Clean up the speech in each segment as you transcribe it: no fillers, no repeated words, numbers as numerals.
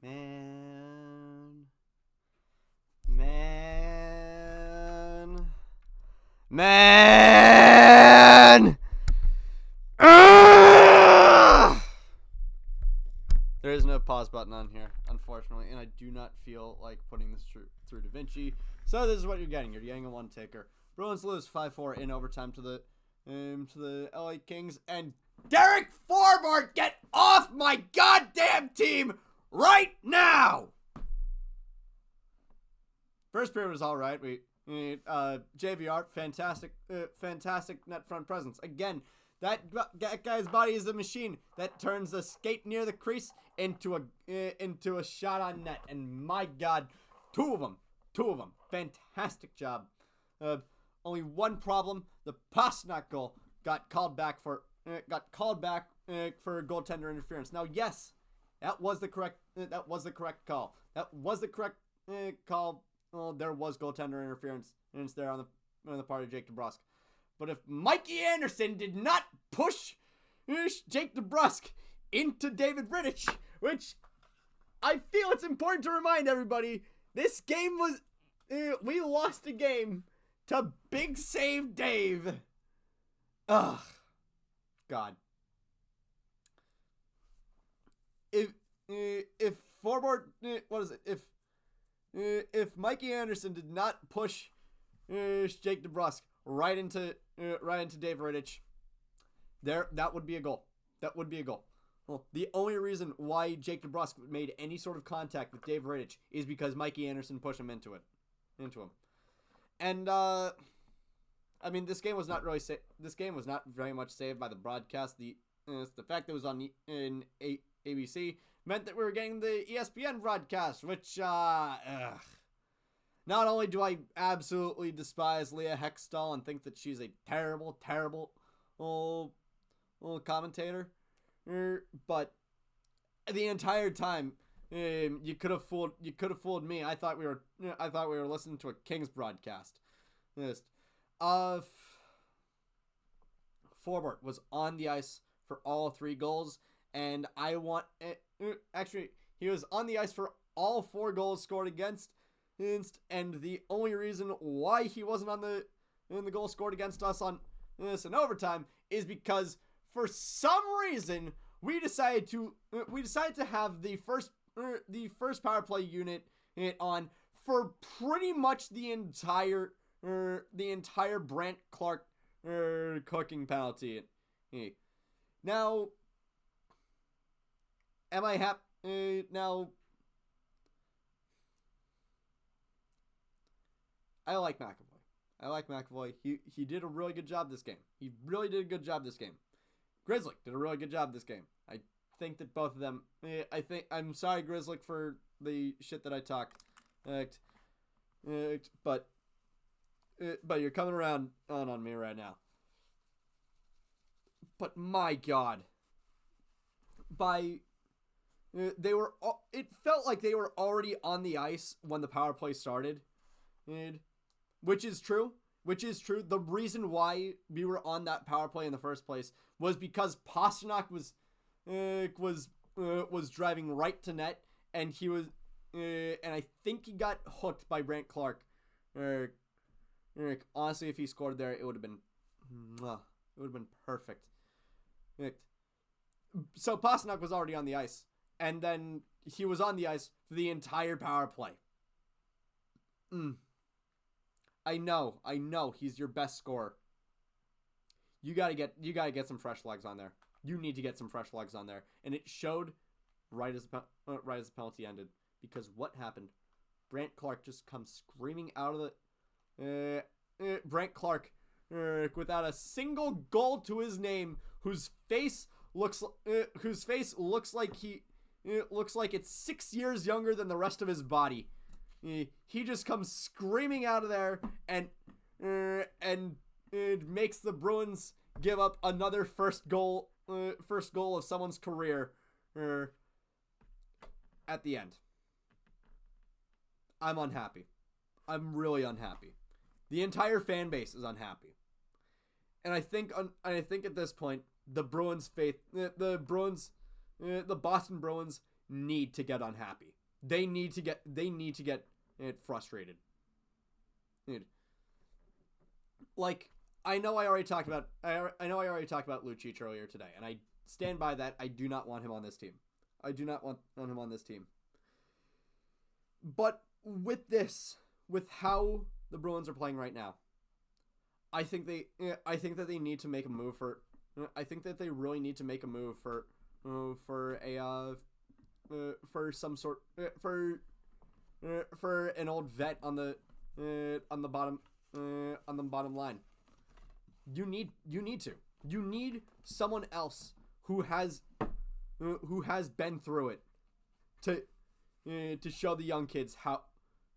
Man. Man. Man. Ugh! There is no pause button on here, unfortunately, and I do not feel like putting this through DaVinci. So this is what you're getting. You're getting a one-taker. Bruins lose 5-4 in overtime to the LA Kings, and Derek Forbes, get off my goddamn team right now! First period was all right. JVR, fantastic net front presence. Again, that guy's body is a machine that turns the skate near the crease into a shot on net. And my God, two of them, fantastic job. Only one problem: the Pastrnak goal got called back for goaltender interference. Now, yes, that was the correct call. Well, there was goaltender interference there on the part of Jake DeBrusk. But if Mikey Anderson did not push Jake DeBrusk into David Rittich, which I feel it's important to remind everybody, this game was we lost a game to Big Save Dave. Ugh, God. If Forbort, what is it? If Mikey Anderson did not push Jake DeBrusk right into Dave Rittich, that would be a goal. That would be a goal. Well, the only reason why Jake DeBrusk made any sort of contact with Dave Rittich is because Mikey Anderson pushed him into him. And I mean, this game was not very much saved by the broadcast. The fact that it was on ABC meant that we were getting the ESPN broadcast, which not only do I absolutely despise Leah Hextall and think that she's a terrible commentator, but the entire time you could have fooled me. I thought we were listening to a Kings broadcast. Forbort was on the ice for all three goals, and actually, he was on the ice for all four goals scored against, and the only reason why he wasn't on the goal scored against us on this in overtime is because for some reason we decided to have the first power play unit on for pretty much the entire Brandt Clark cooking penalty. Now, am I happy? Now, I like McAvoy. He did a really good job this game. He really did a good job this game. Grizzly did a really good job this game. I think that both of them. I'm sorry, Grizzly, for the shit that I talked. But you're coming around on me right now. But my God, it felt like they were already on the ice when the power play started, which is true. The reason why we were on that power play in the first place was because Pastrnak was driving right to net, and he was, and I think he got hooked by Brandt Clark. Honestly, if he scored there, it would have been perfect. So Pastrnak was already on the ice, and then he was on the ice for the entire power play. I know he's your best scorer. You gotta get some fresh legs on there. You need to get some fresh legs on there, and it showed right as the penalty ended. Because what happened? Brandt Clark just comes screaming out of the Brandt Clark without a single goal to his name, whose face looks like it's 6 years younger than the rest of his body. He just comes screaming out of there and it makes the Bruins give up another first goal of someone's career at the end. I'm unhappy. I'm really unhappy. The entire fan base is unhappy. And I think at this point, the Boston Bruins need to get unhappy. They need to get it frustrated. Dude. Like, I know I already talked about Lucic earlier today, and I stand by that. I do not want him on this team. I do not want him on this team. But with how the Bruins are playing right now, I think that they need to make a move for. I think that they really need to make a move for some sort for an old vet on the bottom line. You need someone else who has been through it to show the young kids how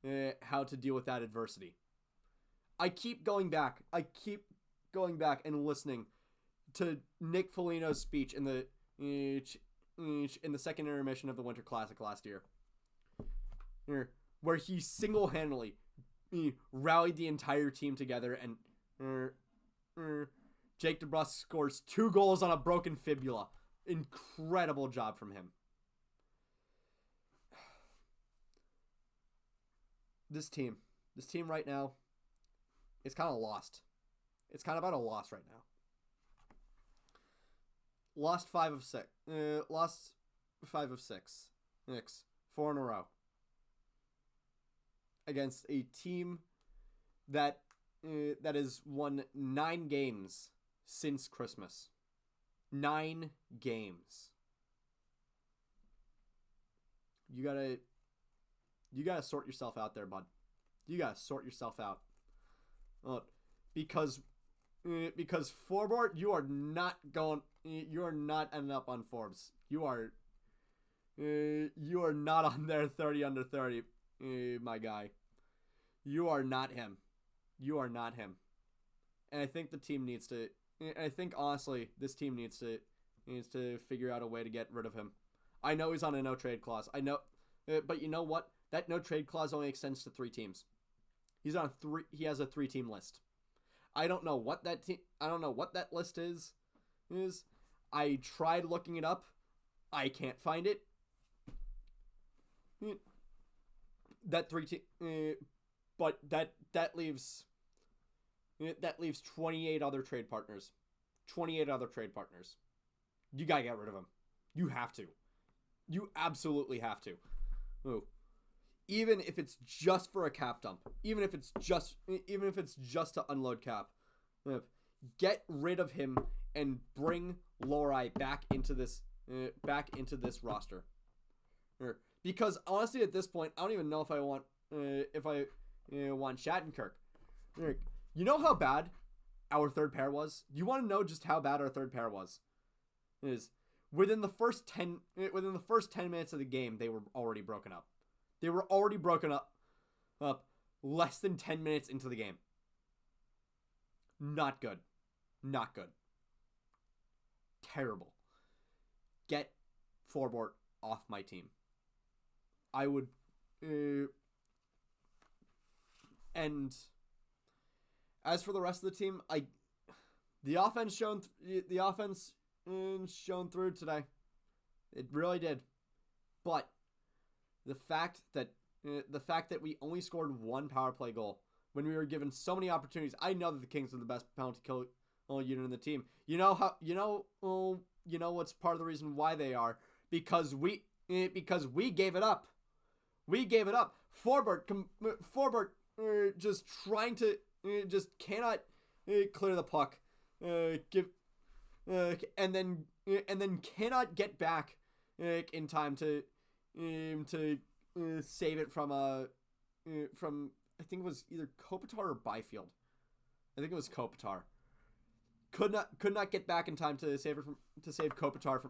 to deal with that adversity. I keep going back and listening to Nick Foligno's speech in the second intermission of the Winter Classic last year, where he single-handedly rallied the entire team together, and Jake DeBrusk scores 2 goals on a broken fibula. Incredible job from him. This team right now, it's kind of lost. It's kind of at a loss right now. Lost 5 of 6. Lost 5 of 6. 4 in a row. Against a team that has won 9 games since Christmas. 9 games. You gotta sort yourself out there, bud. You gotta sort yourself out. Because Forbes, you are not ending up on Forbes. You are not on there 30 under 30, my guy. You are not him. You are not him. And I think the team needs to. I think honestly, this team needs to figure out a way to get rid of him. I know he's on a no trade clause. I know, but you know what? That no trade clause only extends to 3 teams. He's on 3. He has a 3-team list. I don't know what that list is. I tried looking it up. I can't find it. That 3 team, but that leaves 28 other trade partners. 28 other trade partners. You gotta get rid of them. You have to. You absolutely have to. Ooh. Even if it's just for a cap dump. Even if it's just to unload cap. Get rid of him and bring Lori back into this roster. Because honestly, at this point, I don't even know if I want Shattenkirk. You know how bad our third pair was? You want to know just how bad our third pair was? Within the first 10 minutes of the game, they were already broken up. They were already broken up less than 10 minutes into the game. Not good. Not good. Terrible. Get Forbort off my team. I would and as for the rest of the team, the offense shown through today. It really did. But the fact that we only scored 1 power play goal when we were given so many opportunities. I know that the Kings are the best penalty kill unit in the team. You know what's part of the reason why they are? Because we gave it up. We gave it up. Forbort just trying to just cannot clear the puck. And then cannot get back in time to save it from I think it was either Kopitar or Byfield. I think it was Kopitar. Could not get back in time to save Kopitar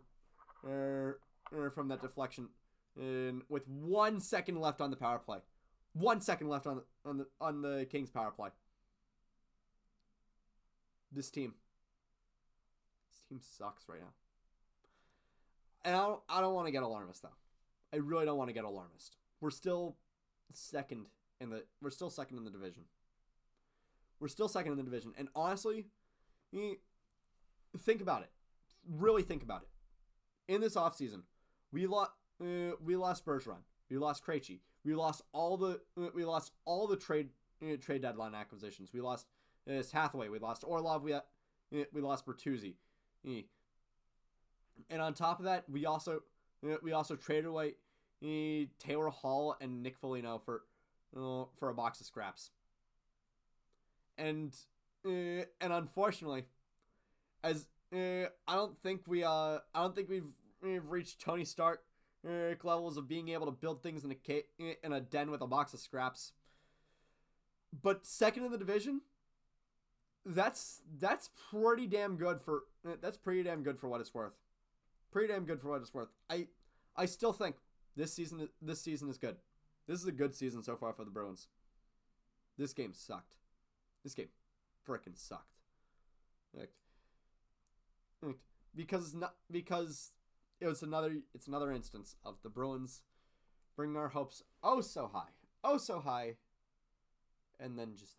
from that deflection. With 1 second left on the power play. 1 second left on the Kings power play. This team sucks right now. And I don't want to get alarmist though. I really don't want to get alarmist. We're still second in the division. We're still second in the division. And honestly, think about it. Really think about it. In this offseason, we lost we lost Bergeron. We lost Krejci. We lost all the trade deadline acquisitions. We lost Hathaway. We lost Orlov. We lost Bertuzzi. And on top of that, we also traded away Taylor Hall and Nick Foligno for a box of scraps. And unfortunately, as I don't think we've reached Tony Stark levels of being able to build things in a den with a box of scraps. But second in the division, that's pretty damn good for what it's worth. Pretty damn good for what it's worth. I still think this season is good. This is a good season so far for the Bruins. This game sucked. This game frickin' sucked. Because it's another instance of the Bruins bringing our hopes oh so high, and then just.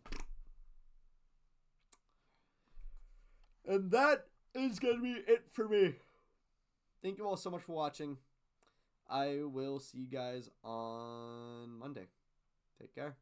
And that is gonna be it for me. Thank you all so much for watching. I will see you guys on Monday. Take care.